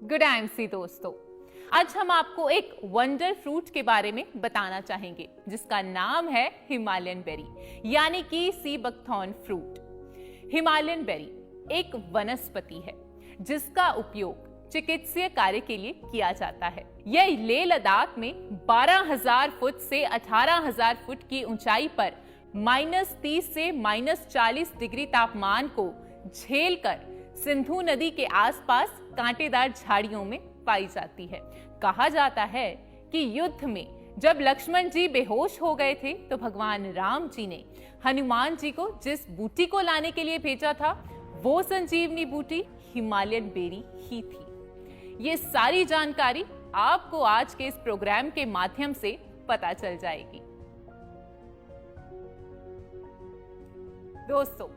Good IMC दोस्तों, आज हम आपको एक वंडर फ्रूट के बारे में बताना चाहेंगे जिसका नाम है हिमालयन बेरी यानी कि sea buckthorn fruit. Himalayan berry एक वनस्पति है जिसका उपयोग चिकित्सीय कार्य के लिए किया जाता है। यह लेह लद्दाख में 12,000 फुट से 18,000 फुट की ऊंचाई पर -30 से -40 डिग्री तापमान को झेलकर सिंधु नदी के आसपास कांटेदार झाड़ियों में पाई जाती है। कहा जाता है कि युद्ध में जब लक्ष्मण जी बेहोश हो गए थे तो भगवान राम जी ने हनुमान जी को जिस बूटी को लाने के लिए भेजा था वो संजीवनी बूटी हिमालयन बेरी ही थी। ये सारी जानकारी आपको आज के इस प्रोग्राम के माध्यम से पता चल जाएगी। दोस्तों,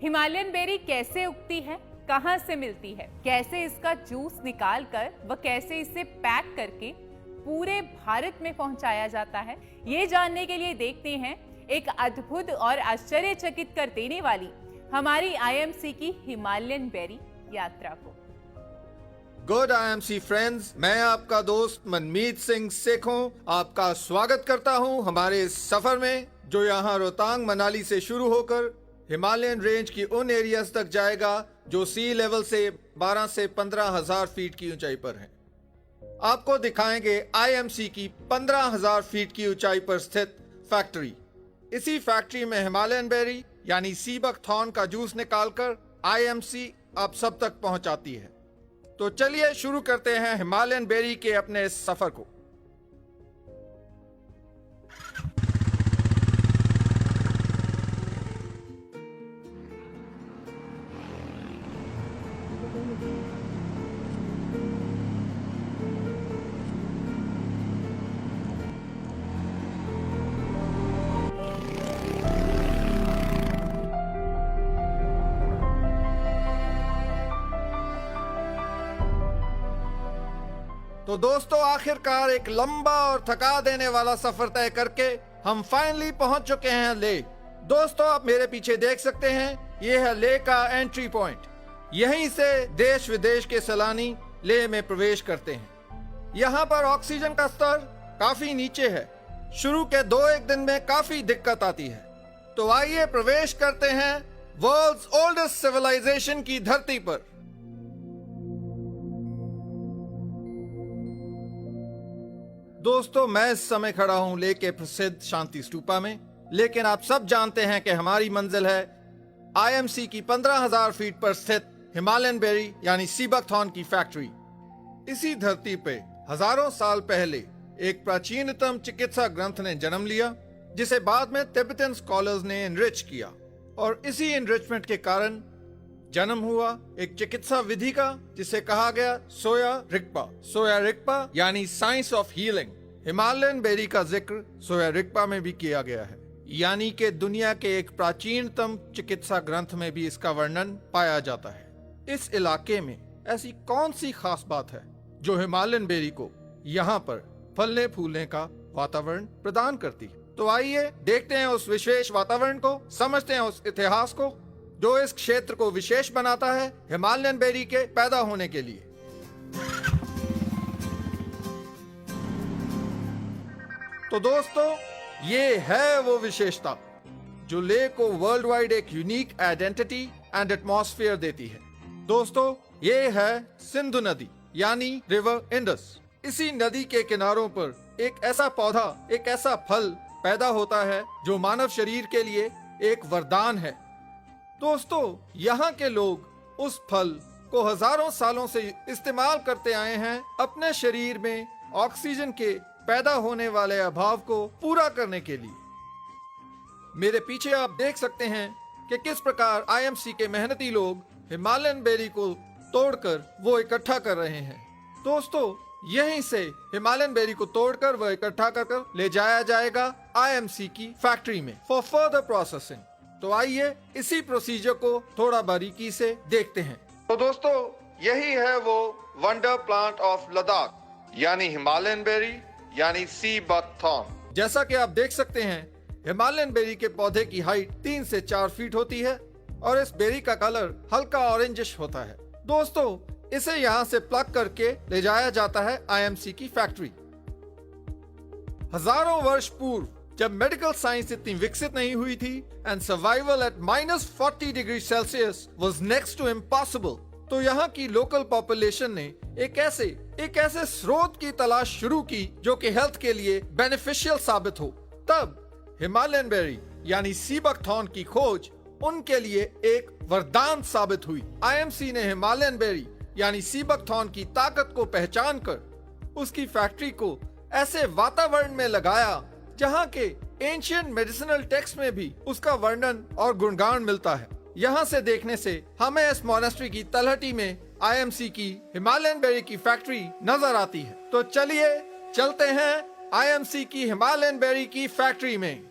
हिमालयन बेरी कैसे उगती है, कहां से मिलती है, कैसे इसका जूस निकालकर व कैसे इसे पैक करके पूरे भारत में पहुंचाया जाता है, ये जानने के लिए देखते हैं एक अद्भुत और आश्चर्यचकित कर देने वाली हमारी आईएमसी की हिमालयन बेरी यात्रा को। गुड आईएमसी फ्रेंड्स, मैं आपका दोस्त मनमीत सिंह सेखों आपका स्वागत करता हूं हमारे इस सफर में जो यहां रोहतांग मनाली से शुरू होकर हिमालयन रेंज की उन एरियाज तक जाएगा जो सी लेवल से 12 से 15,000 फीट की ऊंचाई पर है। आपको दिखाएंगे आईएमसी की 15,000 फीट की ऊंचाई पर स्थित फैक्ट्री। इसी फैक्ट्री में हिमालयन बेरी यानी सी बकथॉर्न का जूस निकालकर आईएमसी आप सब तक पहुंचाती है। तो चलिए शुरू करते हैं हिमालयन बेरी के अपने इस सफर को। तो दोस्तों, आखिरकार एक लंबा और थका देने वाला सफर तय करके हम फाइनली पहुंच चुके हैं लेह। दोस्तों, आप मेरे पीछे देख सकते हैं, यह है लेह का एंट्री पॉइंट। यहीं से देश विदेश के सैलानी लेह में प्रवेश करते हैं। यहाँ पर ऑक्सीजन का स्तर काफी नीचे है। शुरू के 2-1 दिन में काफी दिक्कत आती है। तो आइए प्रवेश करते हैं वर्ल्ड्स ओल्डेस्ट सिविलाइजेशन की धरती पर। दोस्तों, मैं इस समय खड़ा हूं लेह के प्रसिद्ध शांति स्तूपा में, लेकिन आप सब जानते हैं कि हमारी मंजिल है आईएमसी की 15,000 फीट पर स्थित हिमालयन बेरी यानी सी बकथॉर्न की फैक्ट्री। इसी धरती पे हजारों साल पहले एक प्राचीनतम चिकित्सा ग्रंथ ने जन्म लिया जिसे बाद में तिब्बतन स्कॉलर्स ने एनरिच किया, और इसी एनरिचमेंट के कारण जन्म हुआ एक चिकित्सा विधि का जिसे कहा गया सोया रिगपा। सोया रिगपा यानी science of healing. Himalayan berry का जिक्र सोया रिगपा में भी किया गया है, यानी कि दुनिया के एक प्राचीनतम चिकित्सा ग्रंथ में भी इसका वर्णन पाया जाता है। इस इलाके में ऐसी कौन सी खास बात है जो हिमालयन बेरी को यहाँ पर फलने फूलने का वातावरण प्रदान करती है? तो आइए देखते हैं उस विशेष वातावरण को, समझते हैं उस इतिहास को जो इस क्षेत्र को विशेष बनाता है हिमालयन बेरी के पैदा होने के लिए। तो दोस्तों, ये है वो विशेषता जो लेह को वर्ल्ड वाइड एक यूनिक आइडेंटिटी एंड एटमॉस्फेयर देती है। दोस्तों, ये है सिंधु नदी यानी रिवर इंडस। इसी नदी के किनारों पर एक ऐसा पौधा, एक ऐसा फल पैदा होता है जो मानव शरीर के लिए एक वरदान है। दोस्तों, यहाँ के लोग उस फल को हजारों सालों से इस्तेमाल करते आए हैं अपने शरीर में ऑक्सीजन के पैदा होने वाले अभाव को पूरा करने के लिए। मेरे पीछे आप देख सकते हैं कि किस प्रकार आईएमसी के मेहनती लोग हिमालयन बेरी को तोड़कर वो इकट्ठा कर रहे हैं। दोस्तों, यहीं से हिमालयन बेरी को तोड़कर वह इकट्ठा कर ले जाया जाएगा आईएमसी की फैक्ट्री में फॉर फर्दर प्रोसेसिंग। तो आइए इसी प्रोसीजर को थोड़ा बारीकी से देखते हैं। तो दोस्तों, यही है वो वंडर प्लांट ऑफ लद्दाख यानी हिमालयन बेरी यानी सी बकथॉर्न। जैसा कि आप देख सकते हैं, हिमालयन बेरी के पौधे की हाइट 3 से 4 फीट होती है और इस बेरी का कलर हल्का ऑरेंजिश होता है। दोस्तों, इसे यहाँ से प्लग करके ले जाया जाता है आईएमसी की फैक्ट्री। हजारों वर्ष पूर्व जब मेडिकल साइंस इतनी विकसित नहीं हुई थी and survival at -40 degree Celsius was next to impossible, तो यहाँ की लोकल पॉपुलेशन ने एक ऐसे स्रोत की तलाश शुरू की जो कि हेल्थ के लिए बेनिफिशियल साबित हो। तब हिमालयन बेरी यानी सी बकथॉर्न की खोज उनके लिए एक वरदान साबित हुई। आईएमसी ने हिमालयन बेरी यानी सी बकथॉर्न की ताकत को पहचान कर उसकी फैक्ट्री को ऐसे वातावरण में लगाया जहाँ के एंशिएंट मेडिसिनल टेक्स्ट में भी उसका वर्णन और गुणगान मिलता है। यहाँ से देखने से हमें इस मोनेस्ट्री की तलहटी में आईएमसी की हिमालयन बेरी की फैक्ट्री नजर आती है। तो चलिए चलते हैं आईएमसी की हिमालयन बेरी की फैक्ट्री में।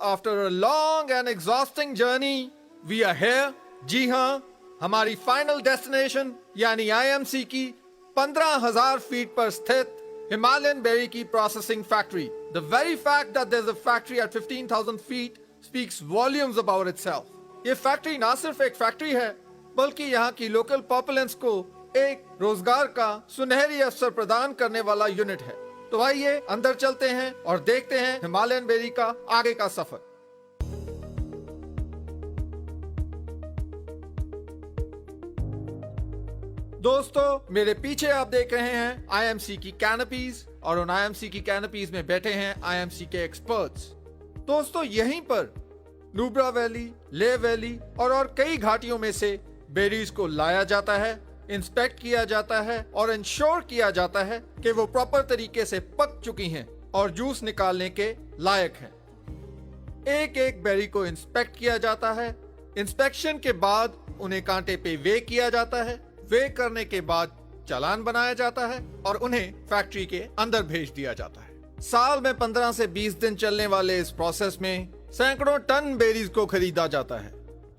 After a long and exhausting journey we are here. जी हाँ, हमारी फाइनल डेस्टिनेशन यानी आईएमसी की 15,000 फीट पर स्थित हिमालयन बेरी की processing factory. The very fact that there's a factory at 15,000 feet speaks volumes about itself। ये फैक्ट्री ना सिर्फ एक फैक्ट्री है बल्कि यहाँ की लोकल पॉपुलेंस को एक रोजगार का सुनहरी अवसर प्रदान करने वाला यूनिट है। तो आइए अंदर चलते हैं और देखते हैं हिमालयन बेरी का आगे का सफर। दोस्तों, मेरे पीछे आप देख रहे हैं आईएमसी की कैनपीज और उन आईएमसी की कैनपीज में बैठे हैं आईएमसी के एक्सपर्ट्स। दोस्तों, यहीं पर नुब्रा वैली, ले वैली और कई घाटियों में से बेरीज को लाया जाता है, इंस्पेक्ट किया जाता है और इंश्योर किया जाता है कि वो प्रॉपर तरीके से पक चुकी हैं और जूस निकालने के लायक हैं। एक एक बेरी को इंस्पेक्ट किया जाता है। इंस्पेक्शन के बाद उन्हें कांटे पे वे किया जाता है। वे करने के बाद चालान बनाया जाता है और उन्हें फैक्ट्री के अंदर भेज दिया जाता है। साल में 15 से 20 दिन चलने वाले इस प्रोसेस में सैकड़ों टन बेरीज को खरीदा जाता है।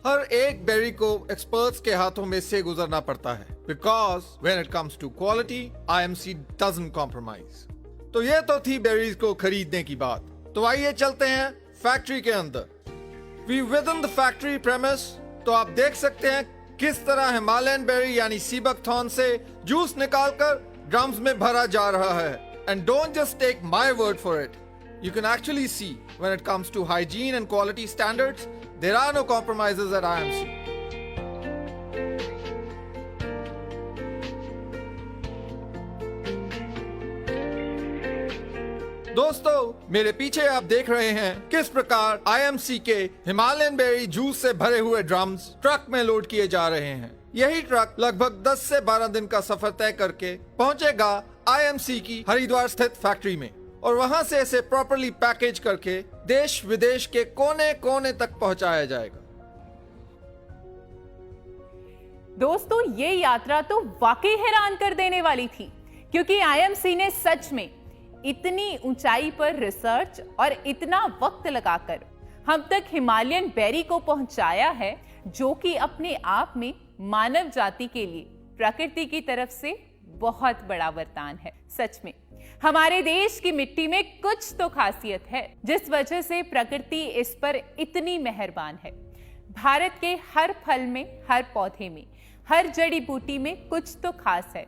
हर एक बेरी को एक्सपर्ट्स के हाथों में से गुजरना पड़ता है, because when it comes to quality IMC doesn't compromise. तो ये तो थी बेरीज को खरीदने की बात। तो आइए चलते हैं फैक्ट्री के अंदर। We within the factory premise. तो आप देख सकते हैं किस तरह हिमालयन बेरी यानी सी बकथॉर्न से जूस निकालकर ड्रम्स में भरा जा रहा है। And don't just take my word for it, you can actually see when it comes to hygiene and quality standards, there are no compromises at IMC. दोस्तों, मेरे पीछे आप देख रहे हैं किस प्रकार आईएमसी के हिमालयन बेरी जूस से भरे हुए ड्रम्स ट्रक में लोड किए जा रहे हैं। यही ट्रक लगभग 10 से 12 दिन का सफर तय करके पहुंचेगा आईएमसी की हरिद्वार स्थित फैक्ट्री में और वहां से इसे प्रॉपर्ली पैकेज करके देश विदेश के कोने कोने तक पहुंचाया जाएगा। दोस्तों, ये यात्रा तो वाकई हैरान कर देने वाली थी, क्योंकि आईएमसी ने सच में इतनी ऊंचाई पर रिसर्च और इतना वक्त लगाकर हम तक हिमालयन बेरी को पहुंचाया है, जो कि अपने आप में मानव जाति के लिए प्रकृति की तरफ से बहुत बड़ा वरदान है। सच में हमारे देश की मिट्टी में कुछ तो खासियत है, जिस वजह से प्रकृति इस पर इतनी मेहरबान है। भारत के हर फल में, हर पौधे में, हर जड़ी बूटी में कुछ तो खास है,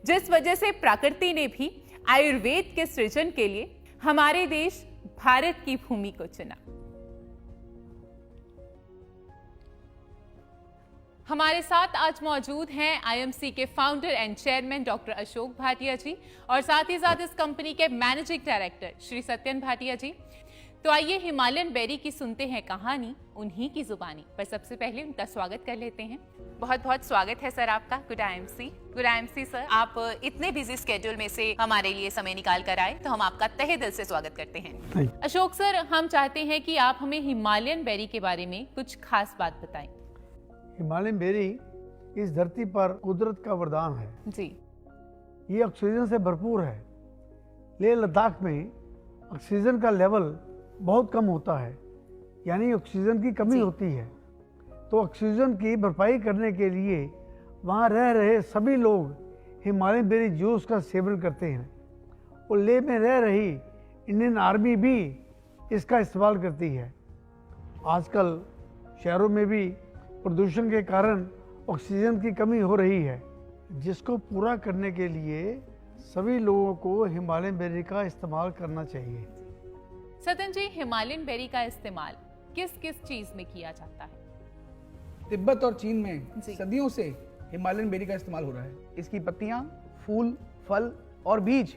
जिस वजह से प्रकृति ने भी आयुर्वेद के सृजन के लिए हमारे देश भारत की भूमि को चुना। हमारे साथ आज मौजूद हैं आईएमसी के founder and chairman doctor Ashok Bhatia ji और साथ ही साथ इस कंपनी के मैनेजिंग डायरेक्टर श्री सत्यन भाटिया जी। तो आइए हिमालयन बेरी की सुनते हैं कहानी उन्हीं की जुबानी। पर सबसे पहले उनका स्वागत कर लेते हैं। बहुत बहुत स्वागत है सर आपका। गुड आईएमसी सर, आप इतने बिजी स्केड्यूल में से हमारे लिए समय निकाल कर आए, तो हम आपका तहे दिल से स्वागत करते हैं। अशोक सर, हम चाहते हैं कि आप हमें हिमालयन बेरी के बारे में कुछ खास बात बताएं। हिमालयन बेरी इस धरती पर कुदरत का वरदान है जी। ये ऑक्सीजन से भरपूर है। लेह लद्दाख में ऑक्सीजन का लेवल बहुत कम होता है, यानी ऑक्सीजन की कमी होती है। तो ऑक्सीजन की भरपाई करने के लिए वहाँ रह रहे सभी लोग हिमालयन बेरी जूस का सेवन करते हैं और लेह में रह रही इंडियन आर्मी भी इसका इस्तेमाल करती है। आजकल शहरों में भी प्रदूषण के कारण ऑक्सीजन की कमी हो रही है, जिसको पूरा करने के लिए सभी लोगों को हिमालयन बेरी का इस्तेमाल करना चाहिए। सतन जी, हिमालयन बेरी का इस्तेमाल किस किस चीज में किया जाता है? तिब्बत और चीन में जी। सदियों से हिमालयन बेरी का इस्तेमाल हो रहा है। इसकी पत्तियां, फूल, फल और बीज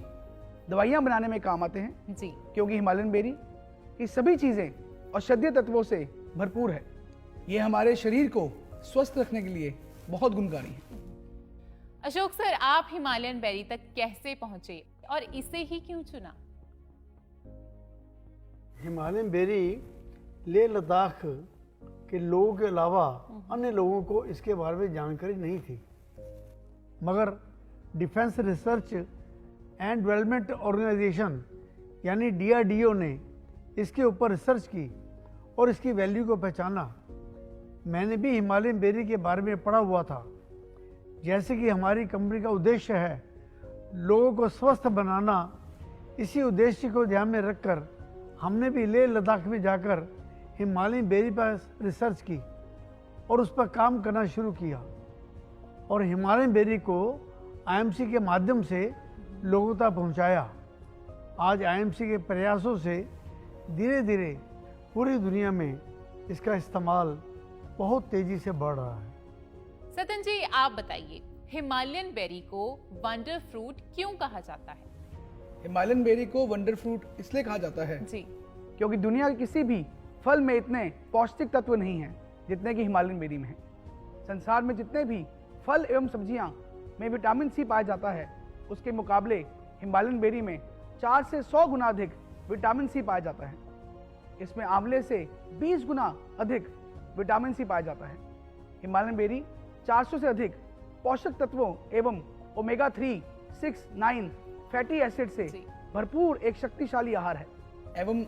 दवाइयां बनाने में काम आते हैं, जी, क्योंकि हिमालयन बेरी की सभी चीजें औषधीय तत्वों से भरपूर है। ये हमारे शरीर को स्वस्थ रखने के लिए बहुत गुणकारी है। अशोक सर, आप हिमालयन बेरी तक कैसे पहुंचे और इसे ही क्यों चुना? हिमालयन बेरी लेह लद्दाख के लोगों के अलावा अन्य लोगों को इसके बारे में जानकारी नहीं थी, मगर defence research and development organisation यानी DRDO ने इसके ऊपर रिसर्च की और इसकी वैल्यू को पहचाना। मैंने भी हिमालयन बेरी के बारे में पढ़ा हुआ था। जैसे कि हमारी कंपनी का उद्देश्य है लोगों को स्वस्थ बनाना, इसी उद्देश्य को ध्यान में रखकर हमने भी लेह लद्दाख में जाकर हिमालयन बेरी पर रिसर्च की और उस पर काम करना शुरू किया और हिमालयन बेरी को IMC के माध्यम से लोगों तक पहुंचाया। आज IMC के प्रयासों से धीरे धीरे पूरी दुनिया में इसका इस्तेमाल बहुत तेजी से बढ़ रहा है। सतन जी, आप बताइए, हिमालयन बेरी को वंडर फ्रूट क्यों कहा जाता है? हिमालयन बेरी को वंडर फ्रूट इसलिए कहा जाता है जी, क्योंकि दुनिया के किसी भी फल में इतने पौष्टिक तत्व नहीं हैं जितने कि हिमालयन बेरी में हैं। संसार में जितने भी फल एवं सब्जियां में विटामिन C पाया जाता है, उसके मुकाबले हिमालयन बेरी में 4 से 100 गुना अधिक विटामिन C पाया जाता है। इसमें आंवले से 20 गुना अधिक विटामिन C पाया जाता है। हिमालयन बेरी 400 से अधिक पोषक तत्वों एवं ओमेगा 3, 6, 9 फैटी एसिड से जी। भरपूर एक शक्तिशाली आहार है एवं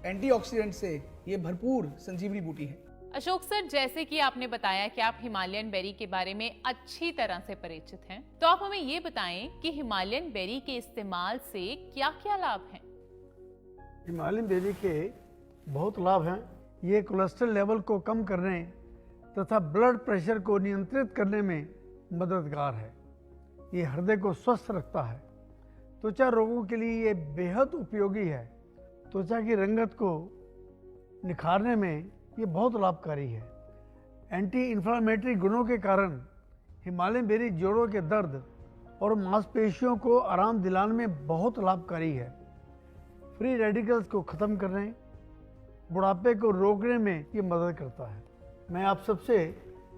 एंटीऑक्सीडेंट से ये भरपूर संजीवनी बूटी है। अशोक सर, जैसे कि आपने बताया कि आप हिमालयन बेरी के बारे में अच्छी तरह से परिचित हैं, तो आप हमें ये बताएं कि हिमालयन बेरी के इस्तेमाल से क्या-क्या लाभ हैं? हिमालयन बेरी के बहुत लाभ हैं। ये कोलेस्ट्रॉल लेवल को कम करने तथा ब्लड प्रेशर को नियंत्रित करने में मददगार है। ये हृदय को स्वस्थ रखता है। त्वचा रोगों के लिए ये बेहद उपयोगी है। त्वचा की रंगत को निखारने में ये बहुत लाभकारी है। एंटी इन्फ्लामेटरी गुणों के कारण हिमालयन बेरी जोड़ों के दर्द और मांसपेशियों को आराम दिलाने में बहुत लाभकारी है। फ्री रेडिकल्स को ख़त्म करने, बुढ़ापे को रोकने में ये मदद करता है। मैं आप सबसे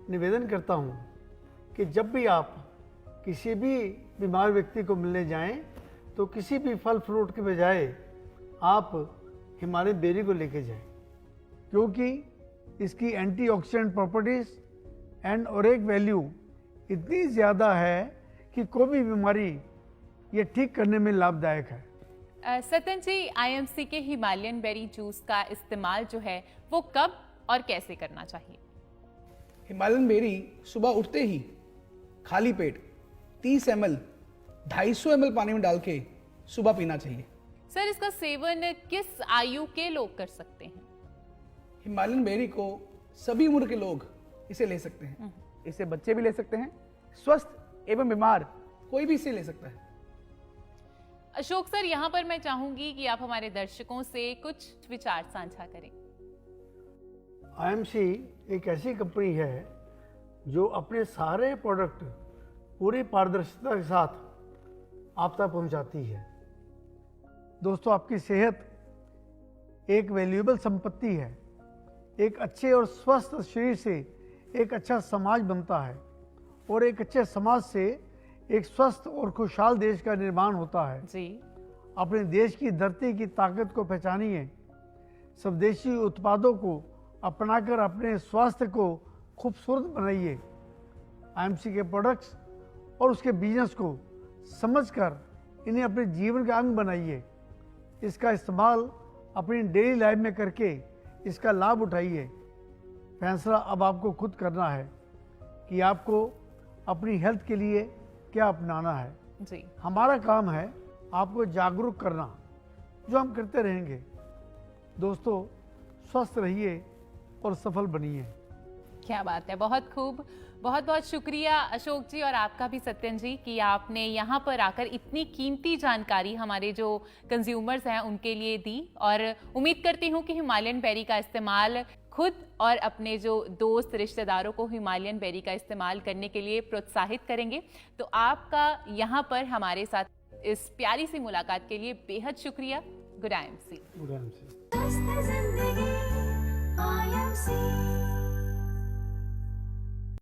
निवेदन करता हूँ कि जब भी आप किसी भी बीमार व्यक्ति को मिलने जाएं, तो किसी भी फल फ्रूट के बजाय आप हिमालयन बेरी को लेके जाएं, क्योंकि इसकी एंटीऑक्सीडेंट प्रॉपर्टीज एंड ओरेक वैल्यू इतनी ज़्यादा है कि कोई भी बीमारी ये ठीक करने में लाभदायक है। सतन जी, IMC के हिमालयन बेरी जूस का इस्तेमाल जो है वो कब और कैसे करना चाहिए? हिमालयन बेरी सुबह उठते ही खाली पेट 30 ml 250 ml पानी में डाल के सुबह पीना चाहिए। सर, इसका सेवन किस आयु के लोग कर सकते हैं? हिमालयन बेरी को सभी उम्र के लोग इसे ले सकते हैं। इसे बच्चे भी ले सकते हैं, स्वस्थ एवं बीमार कोई भी इसे ले सकता है। अशोक सर, यहाँ पर मैं चाहूंगी कि आप हमारे दर्शकों से कुछ विचार साझा करें। IMC एक ऐसी कंपनी है जो अपने सारे प्रोडक्ट पूरी पारदर्शिता के साथ आप तक पहुंचाती है। दोस्तों, आपकी सेहत एक वैल्यूएबल संपत्ति है। एक अच्छे और स्वस्थ शरीर से एक अच्छा समाज बनता है और एक अच्छे समाज से एक स्वस्थ और खुशहाल देश का निर्माण होता है। जी, अपने देश की धरती की ताकत को पहचानिए। स्वदेशी उत्पादों को अपनाकर अपने स्वास्थ्य को खूबसूरत बनाइए। IMC के प्रोडक्ट्स और उसके बिजनेस को समझकर इन्हें अपने जीवन का अंग बनाइए। इसका इस्तेमाल अपनी डेली लाइफ में करके इसका लाभ उठाइए। फैसला अब आपको खुद करना है कि आपको अपनी हेल्थ के लिए क्या अपनाना है। जी, हमारा काम है आपको जागरूक करना, जो हम करते रहेंगे। दोस्तों, स्वस्थ रहिए और सफल बनिए। क्या बात है, बहुत खूब। बहुत बहुत शुक्रिया अशोक जी और आपका भी सत्यन जी कि आपने यहाँ पर आकर इतनी कीमती जानकारी हमारे जो कंज्यूमर्स हैं उनके लिए दी, और उम्मीद करती हूँ कि हिमालयन बेरी का इस्तेमाल खुद और अपने जो दोस्त रिश्तेदारों को हिमालयन बेरी का इस्तेमाल करने के लिए प्रोत्साहित करेंगे। तो आपका यहाँ पर हमारे साथ इस प्यारी सी मुलाकात के लिए बेहद शुक्रिया। Good IMC। Good IMC। मस्त ज़िंदगी IMC।